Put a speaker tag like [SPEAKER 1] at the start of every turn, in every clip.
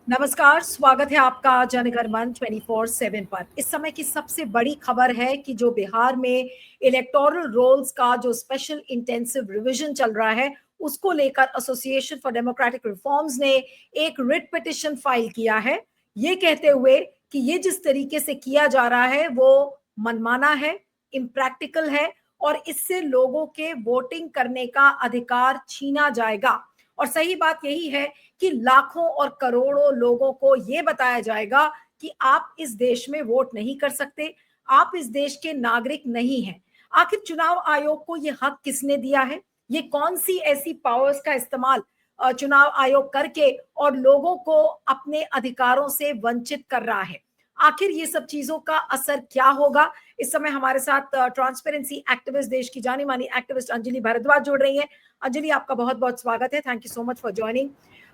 [SPEAKER 1] नमस्कार, स्वागत है आपका जनगणमन 24/7 पर। इस समय की सबसे बड़ी खबर है कि जो बिहार में इलेक्टोरल रोल्स का जो स्पेशल इंटेंसिव रिवीजन चल रहा है, उसको लेकर एसोसिएशन फॉर डेमोक्रेटिक रिफॉर्म्स ने एक रिट पिटिशन फाइल किया है, ये कहते हुए कि ये जिस तरीके से किया जा रहा है वो मनमाना है, इम्प्रैक्टिकल है और इससे लोगों के वोटिंग करने का अधिकार छीना जाएगा। और सही बात यही है कि लाखों और करोड़ों लोगों को यह बताया जाएगा कि आप इस देश में वोट नहीं कर सकते, आप इस देश के नागरिक नहीं हैं। आखिर चुनाव आयोग को यह हक किसने दिया है? ये कौन सी ऐसी पावर्स का इस्तेमाल चुनाव आयोग करके और लोगों को अपने अधिकारों से वंचित कर रहा है? आखिर ये सब चीजों का असर क्या होगा? इस समय हमारे साथ ट्रांसपेरेंसी एक्टिविस्ट, देश की जानी मानी एक्टिविस्ट अंजलि भारद्वाज जुड़ रही हैं। अंजलि, आपका बहुत बहुत स्वागत है। Thank you so much for joining.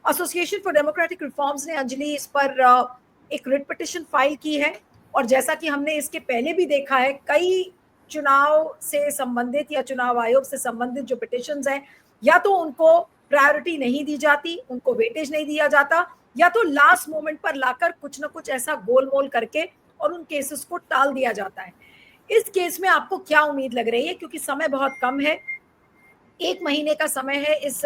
[SPEAKER 1] Association for democratic reforms ने अंजलि इस पर एक रिट पिटिशन फाइल की है और जैसा कि हमने इसके पहले भी देखा है, कई चुनाव से संबंधित या चुनाव आयोग से संबंधित जो पिटिशंस हैं, या तो उनको प्रायोरिटी नहीं दी जाती, उनको वेटेज नहीं दिया जाता, या तो लास्ट मोमेंट पर लाकर कुछ ना कुछ ऐसा गोलमोल करके और उन केसेस को टाल दिया जाता है। इस केस में आपको क्या उम्मीद लग रही है? क्योंकि समय बहुत कम है, 1 महीने का समय है इस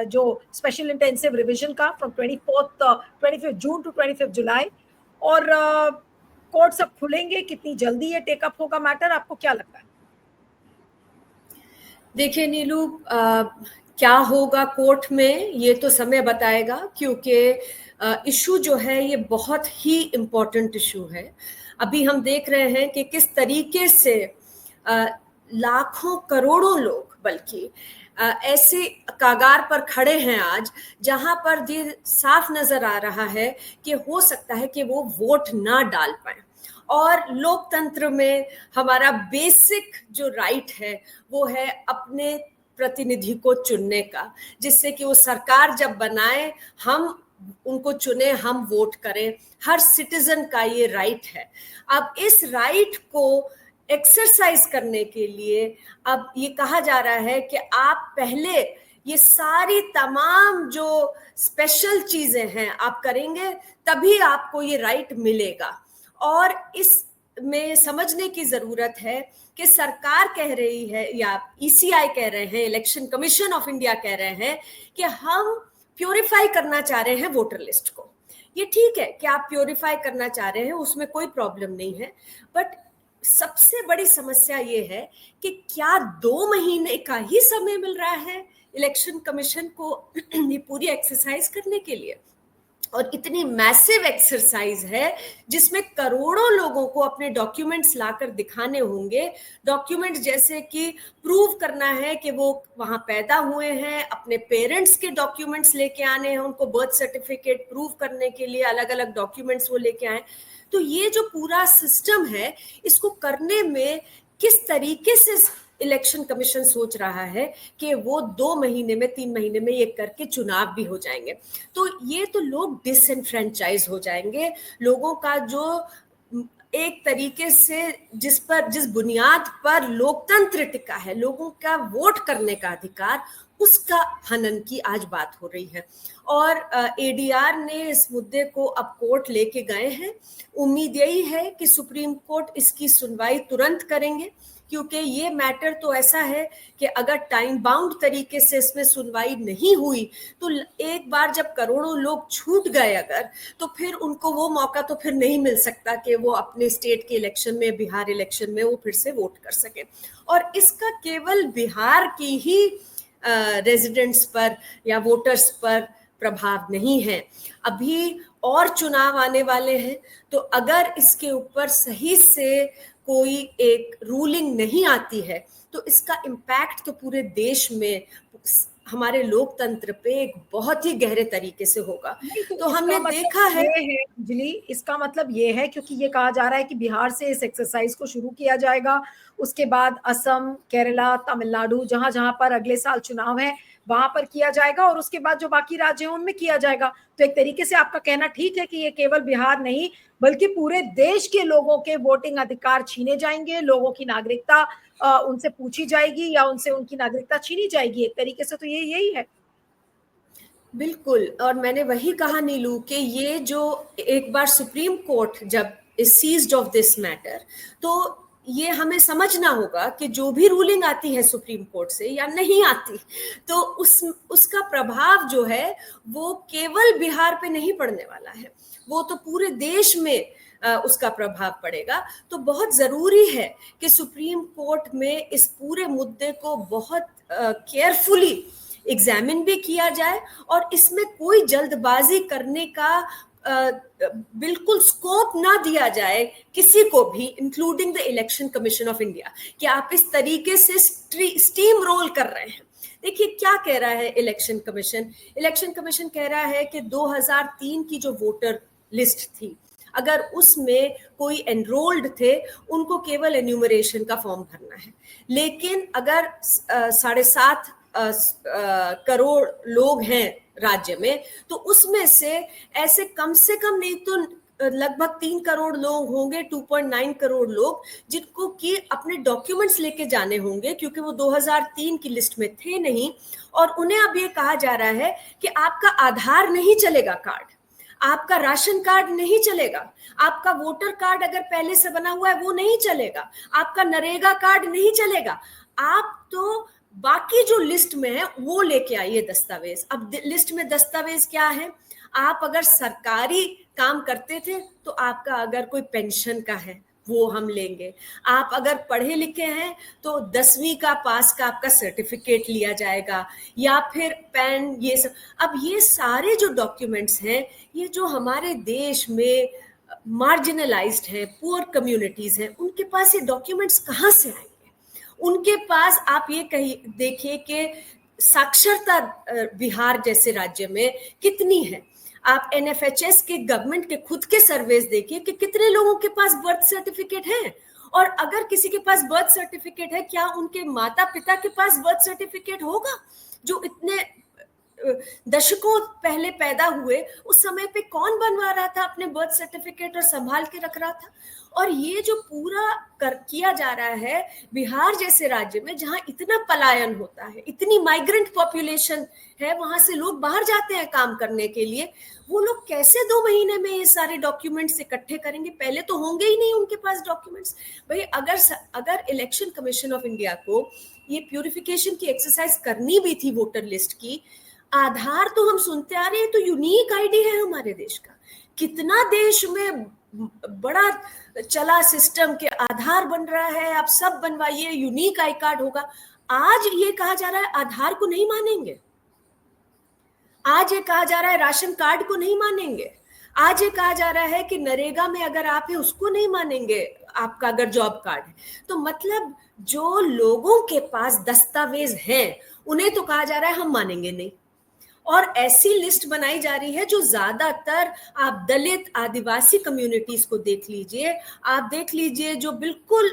[SPEAKER 1] जो स्पेशल इंटेंसिव रिवीजन का, फ्रॉम 25 जून टू 25 जुलाई, और कोर्ट सब खुलेंगे, कितनी जल्दी ये टेकअप होगा मैटर, आपको क्या लगता है?
[SPEAKER 2] देखिए नीलू, क्या होगा कोर्ट में ये तो समय बताएगा, क्योंकि इशू जो है ये बहुत ही इम्पोर्टेंट इशू है। अभी हम देख रहे हैं कि किस तरीके से लाखों करोड़ों लोग बल्कि ऐसे कागार पर खड़े हैं आज, जहां पर ये साफ नजर आ रहा है कि हो सकता है कि वो वोट ना डाल पाए। और लोकतंत्र में हमारा बेसिक जो राइट है वो है अपने प्रतिनिधि को चुनने का, जिससे कि वो सरकार जब बनाए हम उनको चुने, हम वोट करें। हर सिटीजन का ये राइट है। अब इस राइट को एक्सरसाइज करने के लिए अब ये कहा जा रहा है कि आप पहले ये सारी तमाम जो स्पेशल चीजें हैं आप करेंगे, तभी आपको ये राइट मिलेगा। और इस में समझने की जरूरत है कि सरकार कह रही है या ईसीआई कह रहे हैं, इलेक्शन कमीशन ऑफ इंडिया कह रहे हैं कि हम प्योरीफाई करना चाह रहे हैं वोटर लिस्ट को। ये ठीक है कि आप प्योरीफाई करना चाह रहे हैं, उसमें कोई प्रॉब्लम नहीं है, बट सबसे बड़ी समस्या ये है कि क्या 2 महीने का ही समय मिल रहा है इलेक्शन कमीशन को ये पूरी एक्सरसाइज करने के लिए? और इतनी मैसिव एक्सरसाइज है जिसमें करोड़ों लोगों को अपने डॉक्यूमेंट्स लाकर दिखाने होंगे। डॉक्यूमेंट्स जैसे कि प्रूव करना है कि वो वहां पैदा हुए हैं, अपने पेरेंट्स के डॉक्यूमेंट्स लेके आने हैं, उनको बर्थ सर्टिफिकेट प्रूव करने के लिए अलग अलग डॉक्यूमेंट्स वो लेके आए। तो ये जो पूरा सिस्टम है, इसको करने में किस तरीके से इलेक्शन कमीशन सोच रहा है कि वो 2 महीने में 3 महीने में ये करके चुनाव भी हो जाएंगे, तो ये तो लोग डिसएनफ्रेंचाइज हो जाएंगे। लोगों का जो एक तरीके से जिस बुनियाद पर लोकतंत्र टिका है, लोगों का वोट करने का अधिकार, उसका हनन की आज बात हो रही है। और एडीआर ने इस मुद्दे को अब कोर्ट लेके गए हैं। उम्मीद यही है कि सुप्रीम कोर्ट इसकी सुनवाई तुरंत करेंगे, क्योंकि ये मैटर तो ऐसा है कि अगर टाइम बाउंड तरीके से इसमें सुनवाई नहीं हुई तो एक बार जब करोड़ों लोग छूट गए अगर, तो फिर उनको वो मौका तो फिर नहीं मिल सकता कि वो अपने स्टेट के इलेक्शन में, बिहार इलेक्शन में वो फिर से वोट कर सके। और इसका केवल बिहार की ही रेजिडेंट्स पर या वोटर्स पर प्रभाव नहीं है। अभी और चुनाव आने वाले हैं, तो अगर इसके ऊपर सही से कोई एक रूलिंग नहीं आती है तो इसका इम्पैक्ट तो पूरे देश में हमारे लोकतंत्र पे एक बहुत ही गहरे तरीके से होगा। तो हमने देखा है
[SPEAKER 1] अंजलि, इसका मतलब ये है, क्योंकि ये कहा जा रहा है कि बिहार से इस एक्सरसाइज को शुरू किया जाएगा, उसके बाद असम, केरला, तमिलनाडु, जहां जहां पर अगले साल चुनाव है वहां पर किया जाएगा, और उसके बाद जो बाकी राज्य हैं उनमें किया जाएगा। तो एक तरीके से आपका कहना ठीक है कि ये केवल बिहार नहीं बल्कि पूरे देश के लोगों के वोटिंग अधिकार छीने जाएंगे, लोगों की नागरिकता उनसे पूछी जाएगी या उनसे उनकी नागरिकता छीनी जाएगी। एक तरीके से तो ये यही है।
[SPEAKER 2] बिल्कुल, और मैंने वही कहा नीलू कि ये जो एक बार सुप्रीम कोर्ट जब is seized of this matter, तो ये हमें समझना होगा कि जो भी रूलिंग आती है सुप्रीम कोर्ट से या नहीं आती, तो उसका प्रभाव जो है वो केवल बिहार पे नहीं पड़ने वाला है, वो तो पूरे देश में उसका प्रभाव पड़ेगा। तो बहुत जरूरी है कि सुप्रीम कोर्ट में इस पूरे मुद्दे को बहुत केयरफुली एग्जामिन भी किया जाए और इसमें कोई जल्दबाजी करने का बिल्कुल स्कोप ना दिया जाए किसी को भी, including the election commission of India, कि आप इस तरीके से स्टीम रोल कर रहे हैं। देखिए क्या कह रहा है इलेक्शन कमीशन। इलेक्शन कमीशन कह रहा है कि 2003 की जो वोटर लिस्ट थी, अगर उसमें कोई एनरोल्ड थे, उनको केवल एन्यूमरेशन का फॉर्म भरना है। लेकिन अगर 7.5 करोड़ लोग हैं राज्य में, तो उसमें से ऐसे कम से कम नहीं तो लगभग 3 करोड़ लोग होंगे, 2.9 करोड़ लोग, जिनको कि अपने डॉक्यूमेंट्स लेके जाने होंगे, क्योंकि वो 2003 की लिस्ट में थे नहीं। और उन्हें अब ये कहा जा रहा है कि आपका आधार नहीं चलेगा कार्ड, आपका राशन कार्ड नहीं चलेगा, आपका वोटर कार्ड अगर पहले से बना हुआ है वो नहीं चलेगा, आपका नरेगा कार्ड नहीं चलेगा, आप तो बाकी जो लिस्ट में है वो लेके आइए दस्तावेज। अब लिस्ट में दस्तावेज क्या है? आप अगर सरकारी काम करते थे तो आपका अगर कोई पेंशन का है वो हम लेंगे, आप अगर पढ़े लिखे हैं तो 10वीं का पास का आपका सर्टिफिकेट लिया जाएगा, या फिर पैन, ये सब। अब ये सारे जो डॉक्यूमेंट्स हैं, ये जो हमारे देश में मार्जिनलाइज्ड है, पुअर कम्युनिटीज हैं, उनके पास ये डॉक्यूमेंट्स कहाँ से आएंगे? उनके पास आप ये देखिए कि साक्षरता बिहार जैसे राज्य में कितनी है। आप एनएफएचएस के, गवर्नमेंट के खुद के सर्वेस देखिए कि कितने लोगों के पास बर्थ सर्टिफिकेट है। और अगर किसी के पास बर्थ सर्टिफिकेट है, क्या उनके माता पिता के पास बर्थ सर्टिफिकेट होगा? जो इतने दशकों पहले पैदा हुए, उस समय पे कौन बनवा रहा था अपने बर्थ सर्टिफिकेट और संभाल के रख रहा था? और ये जो पूरा किया जा रहा है बिहार जैसे राज्य में, जहां इतना पलायन होता है, इतनी माइग्रेंट पॉपुलेशन है, वहां से लोग बाहर जाते हैं काम करने के लिए, वो लोग कैसे 2 महीने में ये सारे डॉक्यूमेंट्स इकट्ठे करेंगे? पहले तो होंगे ही नहीं उनके पास डॉक्यूमेंट्स। भाई अगर इलेक्शन कमीशन ऑफ इंडिया को ये प्यूरिफिकेशन की एक्सरसाइज करनी भी थी वोटर लिस्ट की, आधार तो हम सुनते आ रहे हैं तो यूनिक आईडी है हमारे देश का, कितना देश में बड़ा चला सिस्टम के आधार बन रहा है, आप सब बनवाइए, यूनिक आई कार्ड होगा। आज ये कहा जा रहा है आधार को नहीं मानेंगे, आज ये कहा जा रहा है राशन कार्ड को नहीं मानेंगे, आज ये कहा जा रहा है कि नरेगा में अगर आप है उसको नहीं मानेंगे, आपका अगर जॉब कार्ड है। तो मतलब जो लोगों के पास दस्तावेज हैं उन्हें तो कहा जा रहा है हम मानेंगे नहीं। और ऐसी लिस्ट बनाई जा रही है जो ज्यादातर, आप दलित आदिवासी कम्युनिटीज को देख लीजिए, आप देख लीजिए जो बिल्कुल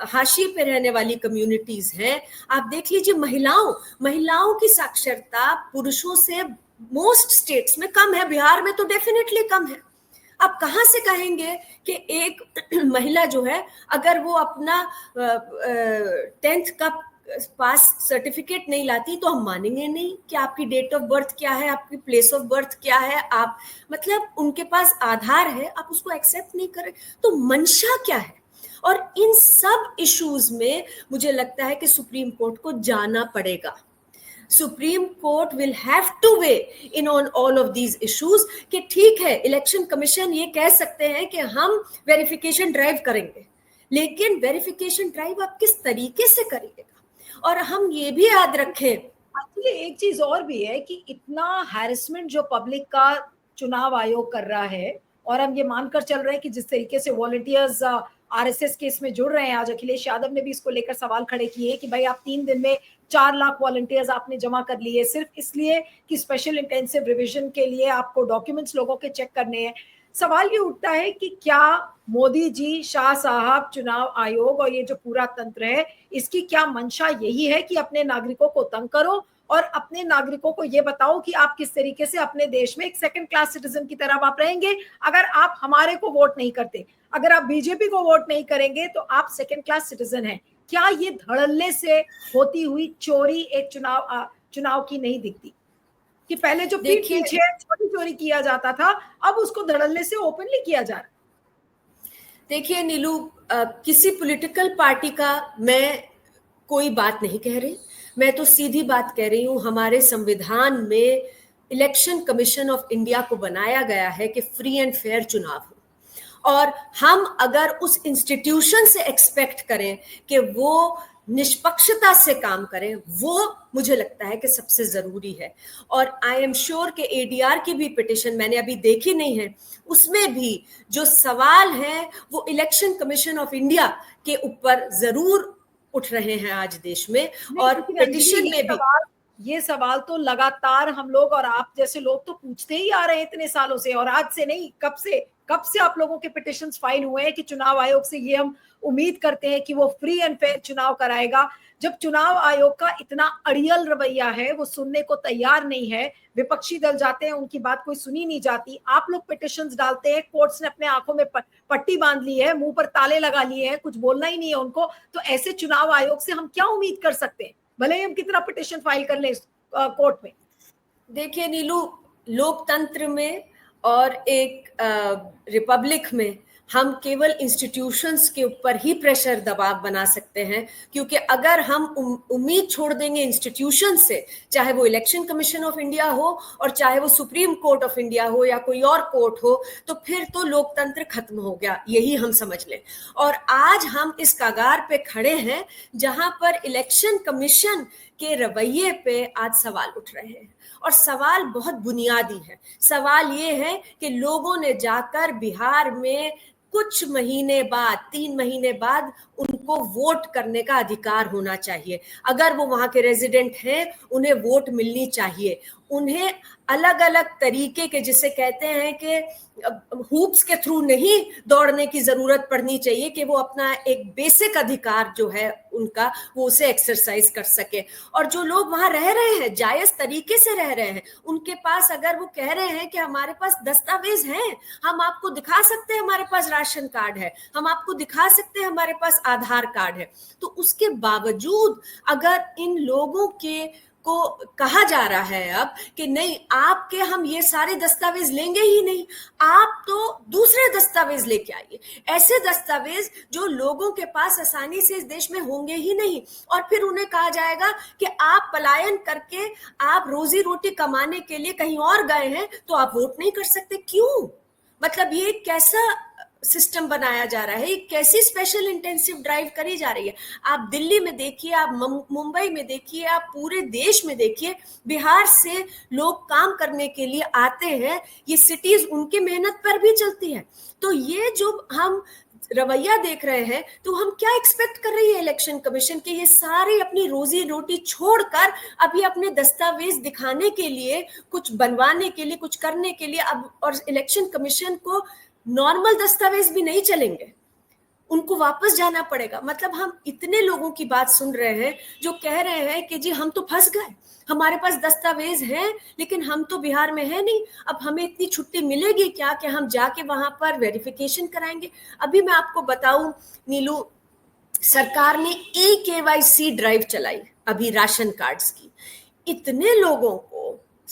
[SPEAKER 2] हाशिए पे रहने वाली कम्युनिटीज हैं, आप देख लीजिए महिलाओं की साक्षरता पुरुषों से मोस्ट स्टेट्स में कम है, बिहार में तो डेफिनेटली कम है। आप कहाँ से कहेंगे कि एक महिला जो है अगर वो अपना 10th का पास सर्टिफिकेट नहीं लाती तो हम मानेंगे नहीं कि आपकी डेट ऑफ बर्थ क्या है, आपकी प्लेस ऑफ बर्थ क्या है, आप मतलब उनके पास आधार है, आप उसको एक्सेप्ट नहीं करें, तो मंशा क्या है? और इन सब इश्यूज में मुझे लगता है कि सुप्रीम कोर्ट को जाना पड़ेगा। Supreme court will have two way in on all of these issues कि ठीक है, इलेक्शन कमीशन ये कह सकते हैं कि हम वेरिफिकेशन ड्राइव करेंगे, लेकिन वेरिफिकेशन ड्राइव आप किस तरीके से करिएगा? और हम ये भी याद रखें,
[SPEAKER 1] एक्चुअली एक चीज और भी है कि इतना हैरेसमेंट जो पब्लिक का चुनाव आयोग कर रहा है, और हम ये मानकर चल रहे हैं कि जिस तरीके से वॉलंटियर्स आरएसएस के इसमें जुड़ रहे हैं, आज अखिलेश यादव ने भी इसको लेकर सवाल खड़े किए कि भाई आप 3 दिन में 4 लाख वॉलंटियर्स आपने जमा कर लिए सिर्फ इसलिए कि स्पेशल इंटेंसिव रिवीजन के लिए आपको डॉक्यूमेंट्स लोगों के चेक करने हैं। सवाल ये उठता है कि क्या मोदी जी, शाह साहब, चुनाव आयोग और ये जो पूरा तंत्र है, इसकी क्या मंशा यही है कि अपने नागरिकों को तंग करो और अपने नागरिकों को ये बताओ कि आप किस तरीके से अपने देश में एक सेकंड क्लास सिटीजन की तरह आप रहेंगे अगर आप हमारे को वोट नहीं करते, अगर आप बीजेपी को वोट नहीं करेंगे तो आप सेकंड क्लास सिटीजन हैं। क्या ये धड़ल्ले से होती हुई चोरी एक चुनाव की नहीं दिखती? कि पहले जो पीठ पीछे छोटी चोरी किया जाता था, अब उसको धड़ल्ले से ओपनली किया जा रहा है।
[SPEAKER 2] देखिए नीलू, किसी पॉलिटिकल पार्टी का मैं कोई बात नहीं कह रही, मैं तो सीधी बात कह रही हूँ। हमारे संविधान में इलेक्शन कमीशन ऑफ इंडिया को बनाया गया है कि फ्री एंड फेयर चुनाव हो, और हम अगर उस इंस्टीट्यूशन से एक्सपेक्ट करें कि वो निष्पक्षता से काम करें, वो मुझे लगता है कि सबसे जरूरी है। और आई एम श्योर कि एडीआर की भी पिटिशन मैंने अभी देखी नहीं है, उसमें भी जो सवाल हैं वो इलेक्शन कमीशन ऑफ इंडिया के ऊपर जरूर उठ रहे हैं आज देश में। और पिटिशन में भी
[SPEAKER 1] ये सवाल तो लगातार हम लोग और आप जैसे लोग तो पूछते ही आ रहे हैं इतने सालों से, और आज से नहीं, कब से आप लोगों के पिटिशंस फाइल हुए हैं कि चुनाव आयोग से ये हम उम्मीद करते हैं कि वो फ्री एंड फेयर चुनाव कराएगा। जब चुनाव आयोग का इतना अड़ियल रवैया है, वो सुनने को तैयार नहीं है, विपक्षी दल जाते हैं, उनकी बात कोई सुनी नहीं जाती, आप लोग पिटिशंस डालते हैं, कोर्ट्स ने अपने आंखों में पट्टी बांध ली है, मुंह पर ताले लगा लिए हैं, कुछ बोलना ही नहीं है उनको, तो ऐसे चुनाव आयोग से हम क्या उम्मीद कर सकते हैं, भले ही हम कितना पिटिशन फाइल कर लें कोर्ट में।
[SPEAKER 2] देखिए नीलू, लोकतंत्र में और एक रिपब्लिक में हम केवल इंस्टीट्यूशंस के ऊपर ही प्रेशर दबाव बना सकते हैं, क्योंकि अगर हम उम्मीद छोड़ देंगे इंस्टीट्यूशन से, चाहे वो इलेक्शन कमीशन ऑफ इंडिया हो और चाहे वो सुप्रीम कोर्ट ऑफ इंडिया हो या कोई और कोर्ट हो, तो फिर तो लोकतंत्र खत्म हो गया, यही हम समझ लें। और आज हम इस कगार पे खड़े हैं जहां पर इलेक्शन कमीशन के रवैये पे आज सवाल उठ रहे हैं, और सवाल बहुत बुनियादी है। सवाल ये है कि लोगों ने जाकर बिहार में कुछ महीने बाद, 3 महीने बाद उनको वोट करने का अधिकार होना चाहिए। अगर वो वहां के रेजिडेंट हैं, उन्हें वोट मिलनी चाहिए। उन्हें अलग अलग तरीके के, जिसे कहते हैं कि हूप्स के थ्रू नहीं दौड़ने की जरूरत पड़नी चाहिए, कि वो अपना एक बेसिक अधिकार जो है उनका, वो उसे एक्सरसाइज कर सके। और जो लोग वहां रह रहे हैं, जायज तरीके से रह रहे हैं, उनके पास अगर वो कह रहे हैं कि हमारे पास दस्तावेज हैं, हम आपको दिखा सकते हैं हमारे पास राशन कार्ड है, हम आपको दिखा सकते हैं हमारे पास आधार कार्ड है, तो उसके बावजूद अगर इन लोगों के को कहा जा रहा है अब कि नहीं, आपके हम ये सारे दस्तावेज लेंगे ही नहीं, आप तो दूसरे दस्तावेज लेके आइए, ऐसे दस्तावेज जो लोगों के पास आसानी से इस देश में होंगे ही नहीं। और फिर उन्हें कहा जाएगा कि आप पलायन करके, आप रोजी रोटी कमाने के लिए कहीं और गए हैं, तो आप वोट नहीं कर सकते। क्यों? मतलब ये कैसा सिस्टम बनाया जा रहा है, कैसी स्पेशल इंटेंसिव ड्राइव करी जा रही है। आप दिल्ली में देखिए, आप मुंबई में देखिए, आप पूरे देश में देखिए, बिहार से लोग काम करने के लिए आते हैं, ये सिटीज उनके मेहनत पर भी चलती है। तो ये जो हम रवैया देख रहे हैं, तो हम क्या एक्सपेक्ट कर रही है इलेक्शन कमीशन के, ये सारे अपनी रोजी रोटी छोड़कर अभी अपने दस्तावेज दिखाने के लिए, कुछ बनवाने के लिए, कुछ करने के लिए अब, और इलेक्शन कमीशन को नॉर्मल दस्तावेज भी नहीं चलेंगे, उनको वापस जाना पड़ेगा। मतलब हम इतने लोगों की बात सुन रहे हैं जो कह रहे हैं कि जी हम तो फंस गए, हमारे पास दस्तावेज हैं लेकिन हम तो बिहार में है नहीं, अब हमें इतनी छुट्टी मिलेगी क्या कि हम जाके वहां पर वेरिफिकेशन कराएंगे। अभी मैं आपको बताऊं नीलू, सरकार ने eKYC ड्राइव चलाई अभी राशन कार्ड्स की, इतने लोगों को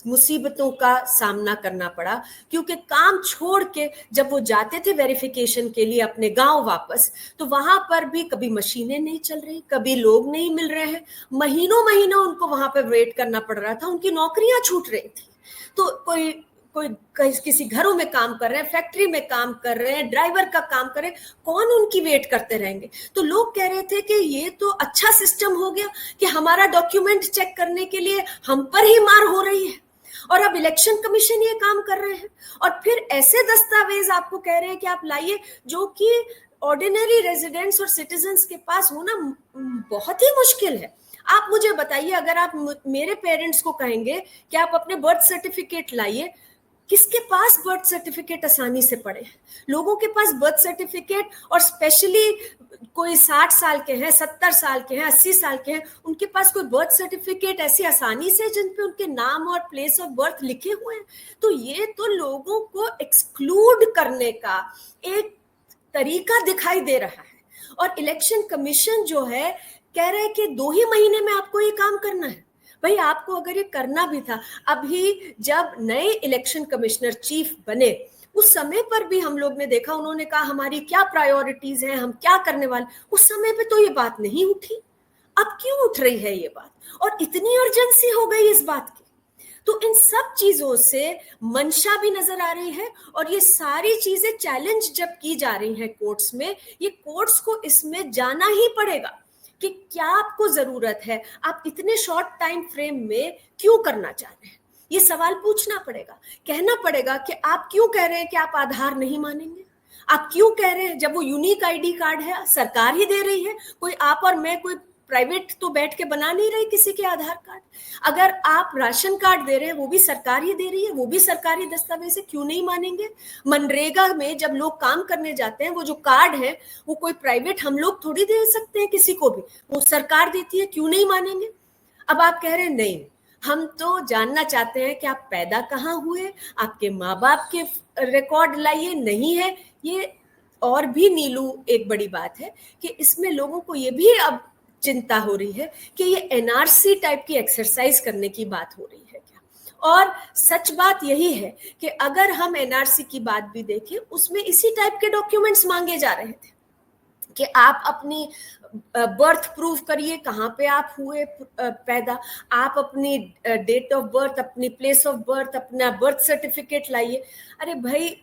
[SPEAKER 2] मुसीबतों का सामना करना पड़ा, क्योंकि काम छोड़ के जब वो जाते थे वेरिफिकेशन के लिए अपने गांव वापस, तो वहां पर भी कभी मशीनें नहीं चल रही, कभी लोग नहीं मिल रहे हैं, महीनों महीनों उनको वहां पर वेट करना पड़ रहा था, उनकी नौकरियां छूट रही थी। तो कोई किसी घरों में काम कर रहे हैं, फैक्ट्री में काम कर रहे हैं, ड्राइवर का काम कर रहे हैं, कौन उनकी वेट करते रहेंगे। तो लोग कह रहे थे कि ये तो अच्छा सिस्टम हो गया कि हमारा डॉक्यूमेंट चेक करने के लिए हम पर ही मार हो रही है, और अब इलेक्शन कमीशन ये काम कर रहे हैं, और फिर ऐसे दस्तावेज आपको कह रहे हैं कि आप लाइए, जो कि ऑर्डिनरी रेजिडेंट्स और सिटीजन्स के पास होना बहुत ही मुश्किल है। आप मुझे बताइए, अगर आप मेरे पेरेंट्स को कहेंगे कि आप अपने बर्थ सर्टिफिकेट लाइए, किसके पास बर्थ सर्टिफिकेट आसानी से पड़े? लोगों के पास बर्थ सर्टिफिकेट, और स्पेशली कोई 60 साल के हैं, 70 साल के हैं, 80 साल के हैं, उनके पास कोई बर्थ सर्टिफिकेट ऐसी आसानी से जिन पे उनके नाम और प्लेस ऑफ बर्थ लिखे हुए हैं। तो ये तो लोगों को एक्सक्लूड करने का एक तरीका दिखाई दे रहा है। और इलेक्शन कमीशन जो है कह रहे हैं कि 2 ही महीने में आपको ये काम करना है। भाई आपको अगर ये करना भी था, अभी जब नए इलेक्शन कमिश्नर चीफ बने उस समय पर भी हम लोग ने देखा, उन्होंने कहा हमारी क्या प्रायोरिटीज हैं, हम क्या करने वाले, उस समय पे तो ये बात नहीं उठी। अब क्यों उठ रही है ये बात, और इतनी अर्जेंसी हो गई इस बात की? तो इन सब चीजों से मंशा भी नजर आ रही है, और ये सारी चीजें चैलेंज जब की जा रही हैं कोर्ट्स में, ये कोर्ट्स को इसमें जाना ही पड़ेगा कि क्या आपको जरूरत है, आप इतने शॉर्ट टाइम फ्रेम में क्यों करना चाह रहे हैं। ये सवाल पूछना पड़ेगा, कहना पड़ेगा कि आप क्यों कह रहे हैं कि आप आधार नहीं मानेंगे, आप क्यों कह रहे हैं, जब वो यूनिक आईडी कार्ड है सरकार ही दे रही है, कोई आप और मैं कोई प्राइवेट तो बैठ के बना नहीं रहे किसी के आधार कार्ड। अगर आप राशन कार्ड दे रहे हैं वो भी सरकार ही दे रही है, वो भी सरकारी दस्तावेज है, क्यों नहीं मानेंगे। मनरेगा में जब लोग काम करने जाते हैं वो जो कार्ड है वो कोई प्राइवेट हम लोग थोड़ी दे सकते हैं किसी को भी, वो सरकार देती है, क्यों नहीं मानेंगे। अब आप कह रहे हैं नहीं, हम तो जानना चाहते हैं कि आप पैदा कहाँ हुए, आपके माँ बाप के रिकॉर्ड लाइए, नहीं है ये। और भी नीलू एक बड़ी बात है कि इसमें लोगों को ये भी अब चिंता हो रही है कि ये एनआरसी टाइप की एक्सरसाइज करने की बात हो रही है क्या। और सच बात यही है कि अगर हम एनआरसी की बात भी देखें, उसमें इसी टाइप के डॉक्यूमेंट्स मांगे जा रहे थे कि आप अपनी बर्थ प्रूफ करिए, कहाँ पे आप हुए पैदा, आप अपनी डेट ऑफ बर्थ, अपनी प्लेस ऑफ बर्थ, अपना बर्थ सर्टिफिकेट लाइए। अरे भाई,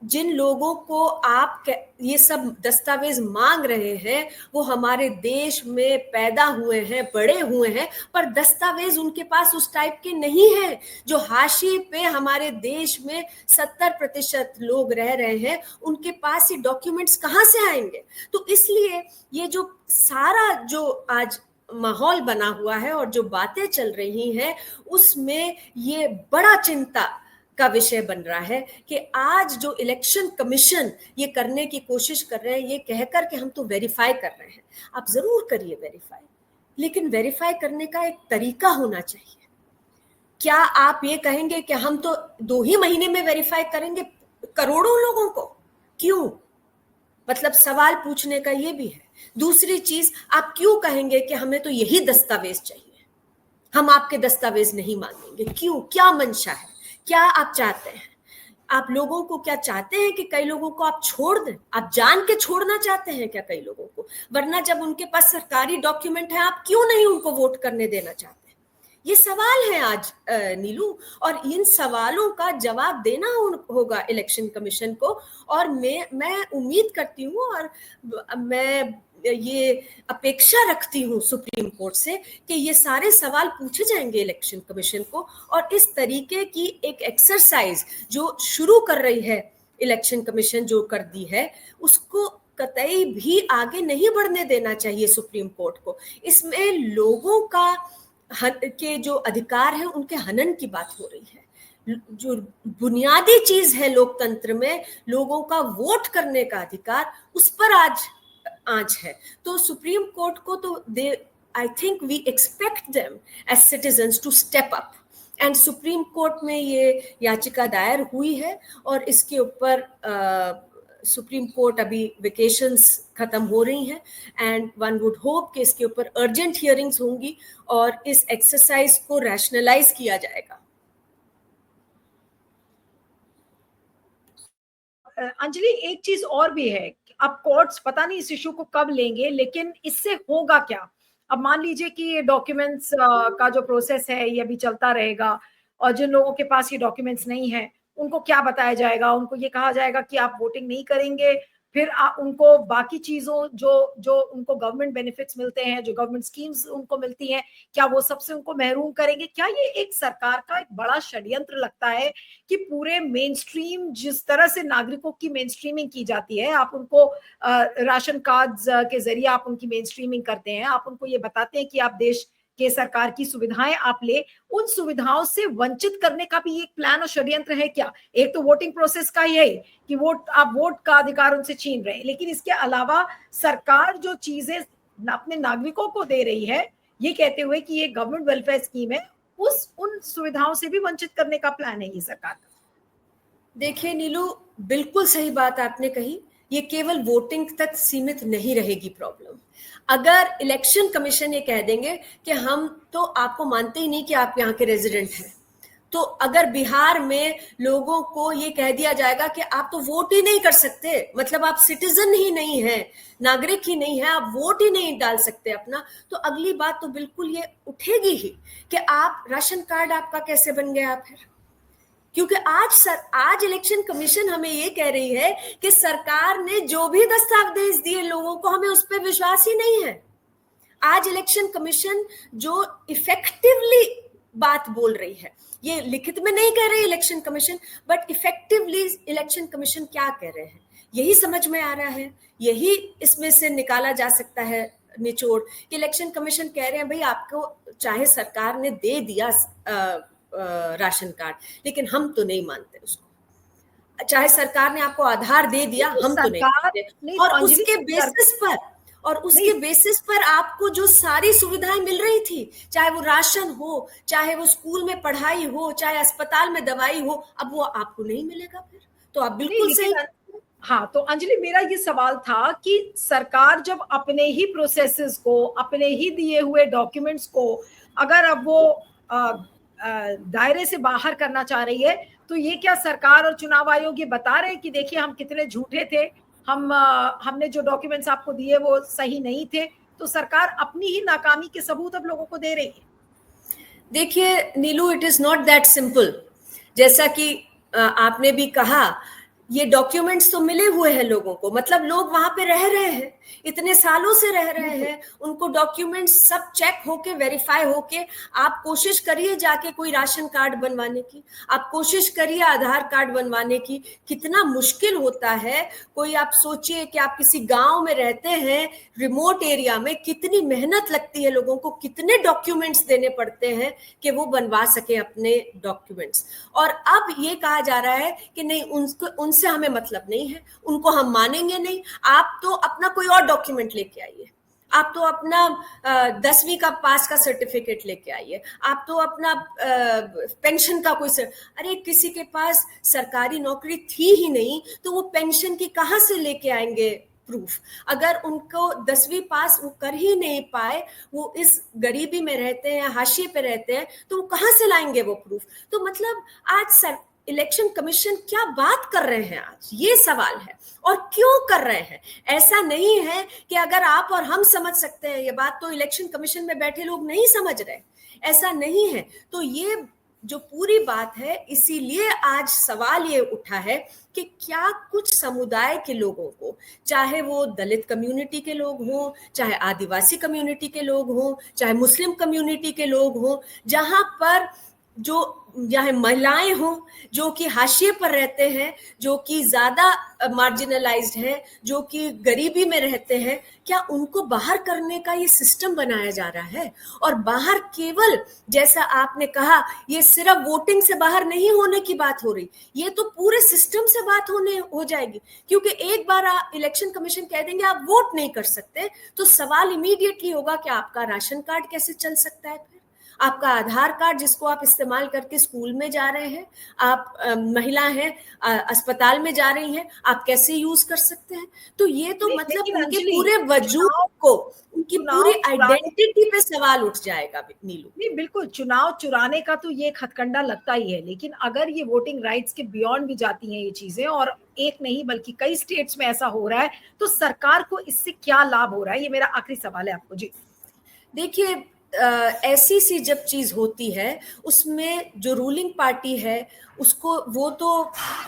[SPEAKER 2] जिन लोगों को आप ये सब दस्तावेज मांग रहे हैं वो हमारे देश में पैदा हुए हैं, बड़े हुए हैं, पर दस्तावेज उनके पास उस टाइप के नहीं है। जो हाशिए पे हमारे देश में 70% लोग रह रहे हैं, उनके पास ये डॉक्यूमेंट्स कहाँ से आएंगे। तो इसलिए ये जो सारा जो आज माहौल बना हुआ है और जो बातें चल रही हैं, उसमें ये बड़ा चिंता का विषय बन रहा है कि आज जो इलेक्शन कमीशन ये करने की कोशिश कर रहे हैं, ये कहकर कि हम तो वेरीफाई कर रहे हैं। आप जरूर करिए वेरीफाई, लेकिन वेरीफाई करने का एक तरीका होना चाहिए। क्या आप ये कहेंगे कि हम तो 2 ही महीने में वेरीफाई करेंगे करोड़ों लोगों को? क्यों? मतलब सवाल पूछने का ये भी है। दूसरी चीज, आप क्यों कहेंगे कि हमें तो यही दस्तावेज चाहिए, हम आपके दस्तावेज नहीं मांगेंगे? क्यों? क्या मंशा है? क्या आप चाहते हैं? आप लोगों को क्या चाहते हैं कि कई लोगों को आप छोड़ दें? आप जान के छोड़ना चाहते हैं क्या कई लोगों को? वरना जब उनके पास सरकारी डॉक्यूमेंट है, आप क्यों नहीं उनको वोट करने देना चाहते? ये सवाल है आज नीलू, और इन सवालों का जवाब देना होगा इलेक्शन कमीशन को। और मैं उम्मीद करती हूँ और मैं ये अपेक्षा रखती हूँ सुप्रीम कोर्ट से कि ये सारे सवाल पूछे जाएंगे इलेक्शन कमीशन को, और इस तरीके की एक एक्सरसाइज जो शुरू कर रही है इलेक्शन कमीशन, जो कर दी है, उसको कतई भी आगे नहीं बढ़ने देना चाहिए सुप्रीम कोर्ट को। इसमें लोगों का के जो अधिकार है उनके हनन की बात हो रही है। जो बुनियादी चीज है लोकतंत्र में, लोगों का वोट करने का अधिकार, उस पर आज है। तो सुप्रीम कोर्ट को तो I think we expect them as citizens to step up, and supreme court में ये याचिका दायर हुई है, और इसके ऊपर सुप्रीम कोर्ट अभी वेकेशंस खत्म हो रही हैं, एंड वन वुड होप कि इसके ऊपर अर्जेंट हियरिंग्स होंगी और इस एक्सरसाइज को रैशनलाइज किया जाएगा।
[SPEAKER 1] अंजलि, एक चीज और भी है, अब कोर्ट्स पता नहीं इस इशू को कब लेंगे, लेकिन इससे होगा क्या? अब मान लीजिए कि ये डॉक्यूमेंट्स का जो प्रोसेस है ये अभी चलता रहेगा, और जिन लोगों के पास ये डॉक्यूमेंट्स नहीं है उनको क्या बताया जाएगा? उनको ये कहा जाएगा कि आप वोटिंग नहीं करेंगे, फिर उनको बाकी चीजों जो जो उनको गवर्नमेंट बेनिफिट्स मिलते हैं, जो गवर्नमेंट स्कीम्स उनको मिलती हैं, क्या वो सबसे उनको महरूम करेंगे? क्या ये एक सरकार का एक बड़ा षड्यंत्र लगता है कि पूरे मेन स्ट्रीम, जिस तरह से नागरिकों की मेन स्ट्रीमिंग की जाती है, आप उनको राशन कार्ड्स के जरिए आप उनकी मेन स्ट्रीमिंग करते हैं, आप उनको ये बताते हैं कि आप देश के सरकार की सुविधाएं आप ले, उन सुविधाओं से वंचित करने का भी एक प्लान और षड्यंत्र है क्या? एक तो वोटिंग प्रोसेस का यही कि आप वोट का अधिकार उनसे छीन रहे हैं, लेकिन इसके अलावा सरकार जो चीजें अपने नागरिकों को दे रही है, ये कहते हुए कि ये गवर्नमेंट वेलफेयर स्कीम है, उन सुविधाओं से भी वंचित करने का प्लान है ये सरकार का।
[SPEAKER 2] देखिए नीलू, बिल्कुल सही बात आपने कही ये केवल वोटिंग तक सीमित नहीं रहेगी प्रॉब्लम। अगर इलेक्शन कमीशन ये कह देंगे कि हम तो आपको मानते ही नहीं कि आप यहाँ के रेजिडेंट हैं, तो अगर बिहार में लोगों को ये कह दिया जाएगा कि आप तो वोट ही नहीं कर सकते, मतलब आप सिटीजन ही नहीं है, नागरिक ही नहीं है, आप वोट ही नहीं डाल सकते अपना, तो अगली बात तो बिल्कुल ये उठेगी ही कि आप राशन कार्ड आपका कैसे बन गया फिर। क्योंकि आज इलेक्शन कमीशन हमें ये कह रही है कि सरकार ने जो भी दस्तावेज दिए लोगों को, हमें उस पर विश्वास ही नहीं है। आज इलेक्शन कमीशन जो इफेक्टिवली बात बोल रही है, ये लिखित में नहीं कह रही election commission, but effectively election commission क्या कह रहे हैं यही समझ में आ रहा है। यही इसमें से निकाला जा सकता है निचोड़ कि इलेक्शन कमीशन कह रहे हैं भाई आपको चाहे सरकार ने दे दिया राशन कार्ड, लेकिन हम तो नहीं मानते उसको। चाहे सरकार ने आपको आधार दे दिया, हम तो नहीं मानते। और उसके बेसिस पर आपको जो सारी सुविधाएं मिल रही थी, चाहे वो राशन हो, चाहे वो स्कूल में पढ़ाई हो, चाहे अस्पताल में दवाई हो, अब वो आपको नहीं मिलेगा फिर। तो आप बिल्कुल सही।
[SPEAKER 1] हाँ, तो अंजलि मेरा ये सवाल था कि सरकार जब अपने ही प्रोसेसेस को, अपने ही दिए हुए डॉक्यूमेंट्स को अगर अब वो दायरे से बाहर करना चाह रही है, तो ये क्या सरकार और चुनाव आयोग ये बता रहे हैं कि देखिए हम कितने झूठे थे, हमने जो डॉक्यूमेंट्स आपको दिए वो सही नहीं थे, तो सरकार अपनी ही नाकामी के सबूत अब लोगों को दे रही है।
[SPEAKER 2] देखिए Neelu, it is not that simple. जैसा कि आपने भी कहा, ये डॉक्यूमेंट्स तो मिले हुए हैं लोगों को, मतलब लोग वहां पे रह रहे हैं, इतने सालों से रह रहे हैं, उनको डॉक्यूमेंट्स सब चेक होके, वेरीफाई होके। आप कोशिश करिए जाके कोई राशन कार्ड बनवाने की, आप कोशिश करिए आधार कार्ड बनवाने की, कितना मुश्किल होता है। कोई आप सोचिए कि आप किसी गांव में रहते हैं, रिमोट एरिया में, कितनी मेहनत लगती है लोगों को, कितने डॉक्यूमेंट्स देने पड़ते हैं कि वो बनवा सके अपने डॉक्यूमेंट्स। और अब ये कहा जा रहा है कि नहीं, उनसे हमें मतलब नहीं है, उनको हम मानेंगे नहीं, आप तो अपना कोई और डॉक्यूमेंट लेके आइए, आप तो अपना 10वीं का पास का सर्टिफिकेट लेके आइए, आप तो अपना पेंशन का कोई अरे किसी के पास सरकारी नौकरी थी ही नहीं तो वो पेंशन की कहाँ से लेके आएंगे प्रूफ। अगर उनको 10वीं पास वो कर ही नहीं पाए, वो इस गरीबी में रहते हैं, हाशिए पे रहते हैं, तो वो कहाँ से लाएंगे वो प्रूफ। तो मतलब आज इलेक्शन कमीशन क्या बात कर रहे हैं, आज ये सवाल है। और क्यों कर रहे हैं? ऐसा नहीं है कि अगर आप और हम समझ सकते हैं ये बात, तो इलेक्शन कमीशन में बैठे लोग नहीं समझ रहे, ऐसा नहीं है। तो ये जो पूरी बात है, इसीलिए आज सवाल ये उठा है कि क्या कुछ समुदाय के लोगों को, चाहे वो दलित कम्युनिटी के लोग हों, चाहे आदिवासी कम्युनिटी के लोग हों, चाहे मुस्लिम कम्युनिटी के लोग हों, जहां पर यहाँ महिलाएं हों जो कि हाशिए पर रहते हैं, जो कि ज्यादा मार्जिनलाइज्ड हैं, जो कि गरीबी में रहते हैं, क्या उनको बाहर करने का ये सिस्टम बनाया जा रहा है? और बाहर केवल, जैसा आपने कहा, ये सिर्फ वोटिंग से बाहर नहीं होने की बात हो रही, ये तो पूरे सिस्टम से बात हो जाएगी। क्योंकि एक बार इलेक्शन कमीशन कह देंगे आप वोट नहीं कर सकते, तो सवाल इमीडिएटली होगा कि आपका राशन कार्ड कैसे चल सकता है, आपका आधार कार्ड जिसको आप इस्तेमाल करके स्कूल में जा रहे हैं, आप महिला हैं, अस्पताल में जा रही हैं, आप कैसे यूज कर सकते हैं? तो ये तो मतलब उनके पूरे वजूद को, उनकी पूरी आइडेंटिटी पे सवाल उठ जाएगा नीलू।
[SPEAKER 1] नहीं, बिल्कुल, चुनाव चुराने का तो ये हथकंडा लगता ही है, लेकिन अगर ये वोटिंग राइट्स के बियॉन्ड भी जाती हैं ये चीजें, और एक नहीं बल्कि कई स्टेट्स में ऐसा हो रहा है, तो सरकार को इससे क्या लाभ हो रहा है? ये मेरा आखिरी सवाल है आपको जी।
[SPEAKER 2] देखिए, ऐसी सी जब चीज होती है, उसमें जो रूलिंग पार्टी है उसको, वो तो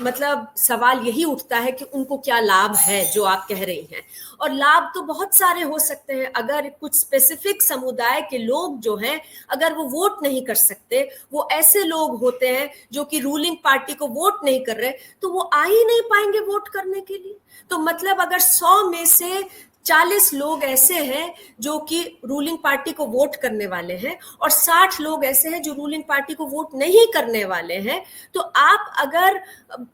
[SPEAKER 2] मतलब सवाल यही उठता है कि उनको क्या लाभ है जो आप कह रही हैं। और लाभ तो बहुत सारे हो सकते हैं। अगर कुछ स्पेसिफिक समुदाय के लोग जो हैं, अगर वो वोट नहीं कर सकते, वो ऐसे लोग होते हैं जो कि रूलिंग पार्टी को वोट नहीं कर रहे, तो वो आ ही नहीं पाएंगे वोट करने के लिए। तो मतलब अगर 100 में से 40 लोग ऐसे हैं जो कि रूलिंग पार्टी को वोट करने वाले हैं, और 60 लोग ऐसे हैं जो रूलिंग पार्टी को वोट नहीं करने वाले हैं, तो आप अगर,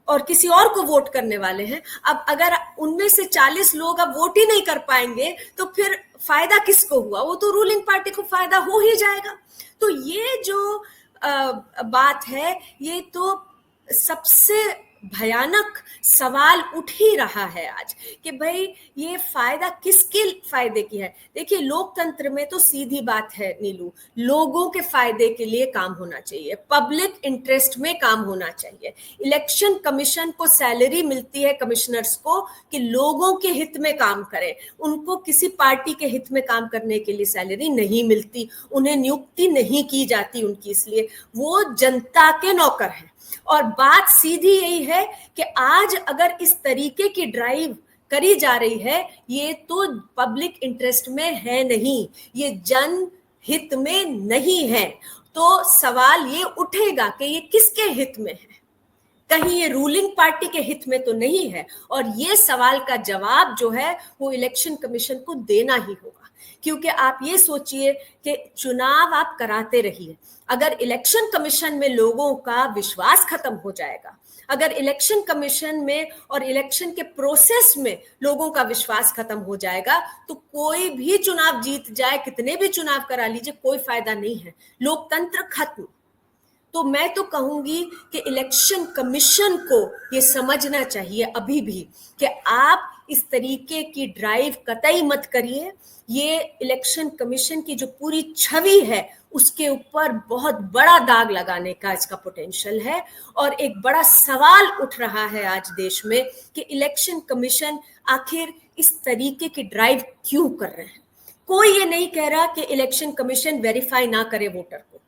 [SPEAKER 2] और किसी और को वोट करने वाले हैं, अब अगर उनमें से 40 लोग अब वोट ही नहीं कर पाएंगे, तो फिर फायदा किसको हुआ? वो तो रूलिंग पार्टी को फायदा हो ही जाएगा। तो ये जो बात है, ये तो सबसे भयानक सवाल उठ ही रहा है आज कि भाई ये फायदा किसके फायदे की है। देखिए, लोकतंत्र में तो सीधी बात है नीलू, लोगों के फायदे के लिए काम होना चाहिए, पब्लिक इंटरेस्ट में काम होना चाहिए। इलेक्शन कमीशन को सैलरी मिलती है कमिश्नर्स को कि लोगों के हित में काम करें, उनको किसी पार्टी के हित में काम करने के लिए सैलरी नहीं मिलती, उन्हें नियुक्ति नहीं की जाती उनकी, इसलिए वो जनता के नौकर हैं। और बात सीधी यही है कि आज अगर इस तरीके की ड्राइव करी जा रही है, ये तो पब्लिक इंटरेस्ट में है नहीं, ये जन हित में नहीं है। तो सवाल ये उठेगा कि ये किसके हित में है, कहीं ये रूलिंग पार्टी के हित में तो नहीं है। और ये सवाल का जवाब जो है वो इलेक्शन कमीशन को देना ही होगा, क्योंकि आप ये सोचिए कि चुनाव आप कराते रहिए, अगर इलेक्शन कमीशन में लोगों का विश्वास खत्म हो जाएगा, अगर इलेक्शन कमीशन में और इलेक्शन के प्रोसेस में लोगों का विश्वास खत्म हो जाएगा, तो कोई भी चुनाव जीत जाए, कितने भी चुनाव करा लीजिए, कोई फायदा नहीं है, लोकतंत्र खत्म। तो मैं तो कहूंगी कि इलेक्शन कमीशन को ये समझना चाहिए अभी भी कि आप इस तरीके की ड्राइव कतई मत करिए। ये इलेक्शन कमीशन की जो पूरी छवि है उसके ऊपर बहुत बड़ा दाग लगाने का इसका पोटेंशियल है। और एक बड़ा सवाल उठ रहा है आज देश में कि इलेक्शन कमीशन आखिर इस तरीके की ड्राइव क्यों कर रहे हैं। कोई ये नहीं कह रहा कि इलेक्शन कमीशन वेरीफाई ना करे वोटर को,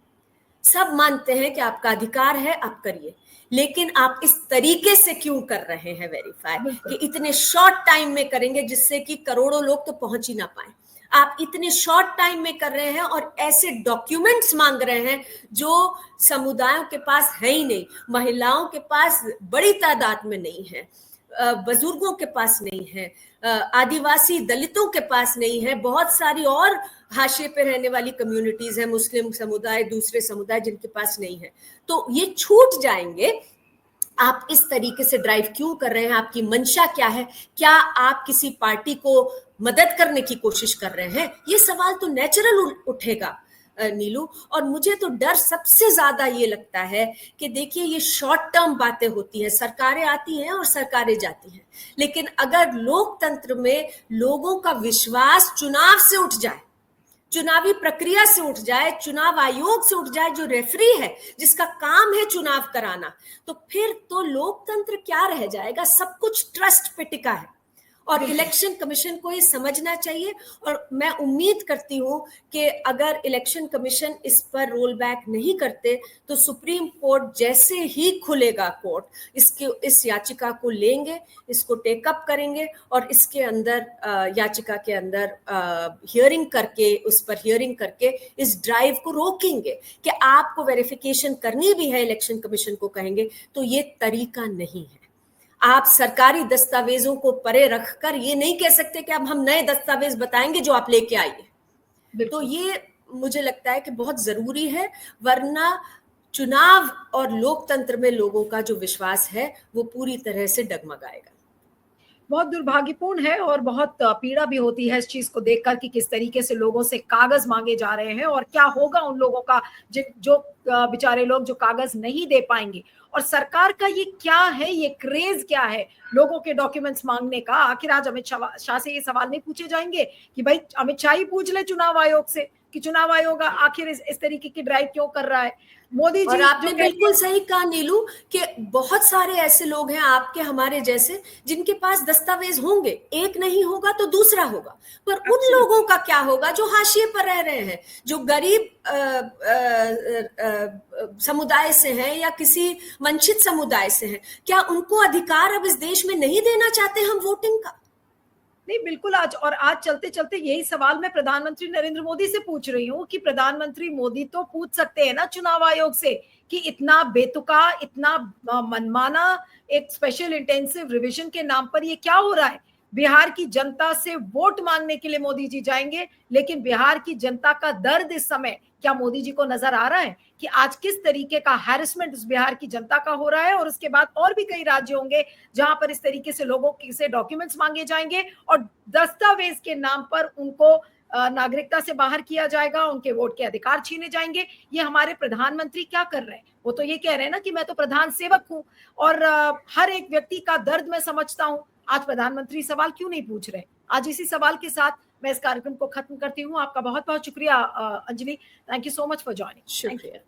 [SPEAKER 2] सब मानते हैं कि आपका अधिकार है, आप करिए, लेकिन आप इस तरीके से क्यों कर रहे हैं वेरीफाई कि इतने शॉर्ट टाइम में करेंगे जिससे कि करोड़ों लोग तो पहुंच ही ना पाए। आप इतने शॉर्ट टाइम में कर रहे हैं और ऐसे डॉक्यूमेंट्स मांग रहे हैं जो समुदायों के पास है ही नहीं, महिलाओं के पास बड़ी तादाद में नहीं है, बुजुर्गों के पास नहीं है, आदिवासी दलितों के पास नहीं है, बहुत सारी और हाशिए पे रहने वाली कम्युनिटीज है, मुस्लिम समुदाय, दूसरे समुदाय जिनके पास नहीं है। तो ये छूट जाएंगे। आप इस तरीके से ड्राइव क्यों कर रहे हैं, आपकी मंशा क्या है, क्या आप किसी पार्टी को मदद करने की कोशिश कर रहे हैं, ये सवाल तो नेचुरल उठेगा नीलू। और मुझे तो डर सबसे ज्यादा ये लगता है कि देखिए ये शॉर्ट टर्म बातें होती हैं, सरकारें आती हैं और सरकारें जाती हैं, लेकिन अगर लोकतंत्र में लोगों का विश्वास चुनाव से उठ जाए, चुनावी प्रक्रिया से उठ जाए, चुनाव आयोग से उठ जाए, जो रेफरी है जिसका काम है चुनाव कराना, तो फिर तो लोकतंत्र क्या रह जाएगा, सब कुछ ट्रस्ट पे टिका है। और इलेक्शन कमीशन को ये समझना चाहिए। और मैं उम्मीद करती हूँ कि अगर इलेक्शन कमीशन इस पर रोल बैक नहीं करते तो सुप्रीम कोर्ट जैसे ही खुलेगा कोर्ट इस याचिका को लेंगे, इसको टेकअप करेंगे और इसके अंदर याचिका के अंदर हियरिंग करके, उस पर हियरिंग करके इस ड्राइव को रोकेंगे कि आपको वेरिफिकेशन करनी भी है, इलेक्शन कमीशन को कहेंगे तो ये तरीका नहीं है। आप सरकारी दस्तावेजों को परे रखकर ये नहीं कह सकते कि अब हम नए दस्तावेज बताएंगे जो आप लेके आइए। तो ये मुझे लगता है कि बहुत जरूरी है, वरना चुनाव और लोकतंत्र में लोगों का जो विश्वास है वो पूरी तरह से डगमगाएगा।
[SPEAKER 1] बहुत दुर्भाग्यपूर्ण है और बहुत पीड़ा भी होती है इस चीज को देखकर कि किस तरीके से लोगों से कागज मांगे जा रहे हैं और क्या होगा उन लोगों का जो बेचारे लोग जो कागज नहीं दे पाएंगे। और सरकार का ये क्या है, ये क्रेज क्या है लोगों के डॉक्यूमेंट्स मांगने का। आखिर आज अमित शाह से ये सवाल नहीं पूछे जाएंगे कि भाई अमित शाह ही पूछ ले चुनाव आयोग से कि चुनाव आयोग आखिर इस तरीके की ड्राइव क्यों कर रहा है। मोदी जी,
[SPEAKER 2] और आपने बिल्कुल सही कहा नीलू कि बहुत सारे ऐसे लोग हैं आपके हमारे जैसे जिनके पास दस्तावेज होंगे, एक नहीं होगा तो दूसरा होगा, पर उन लोगों का क्या होगा जो हाशिए पर रह रहे हैं, जो गरीब समुदाय से हैं या किसी वंचित समुदाय से हैं, क्या उनको अधिकार अब इस देश में नहीं देना चाहते हम वोटिंग का?
[SPEAKER 1] नहीं, बिल्कुल। आज चलते चलते यही सवाल मैं प्रधानमंत्री नरेंद्र मोदी से पूछ रही हूँ कि प्रधानमंत्री मोदी तो पूछ सकते हैं ना चुनाव आयोग से कि इतना बेतुका, इतना मनमाना एक स्पेशल इंटेंसिव रिवीजन के नाम पर ये क्या हो रहा है। बिहार की जनता से वोट मांगने के लिए मोदी जी जाएंगे, लेकिन बिहार की जनता का दर्द इस समय क्या मोदी जी को नजर आ रहा है कि आज किस तरीके का हैरेसमेंट उस बिहार की जनता का हो रहा है। और उसके बाद और भी कई राज्य होंगे जहां पर इस तरीके से लोगों से डॉक्यूमेंट्स मांगे जाएंगे और दस्तावेज के नाम पर उनको नागरिकता से बाहर किया जाएगा, उनके वोट के अधिकार छीने जाएंगे। ये हमारे प्रधानमंत्री क्या कर रहे हैं? वो तो ये कह रहे हैं ना कि मैं तो प्रधान सेवक हूं और हर एक व्यक्ति का दर्द मैं समझता हूं। आज प्रधानमंत्री सवाल क्यों नहीं पूछ रहे? आज इसी सवाल के साथ मैं इस कार्यक्रम को खत्म करती हूँ। आपका बहुत बहुत शुक्रिया Anjali. Thank you so much for joining.
[SPEAKER 2] शुक्रिया।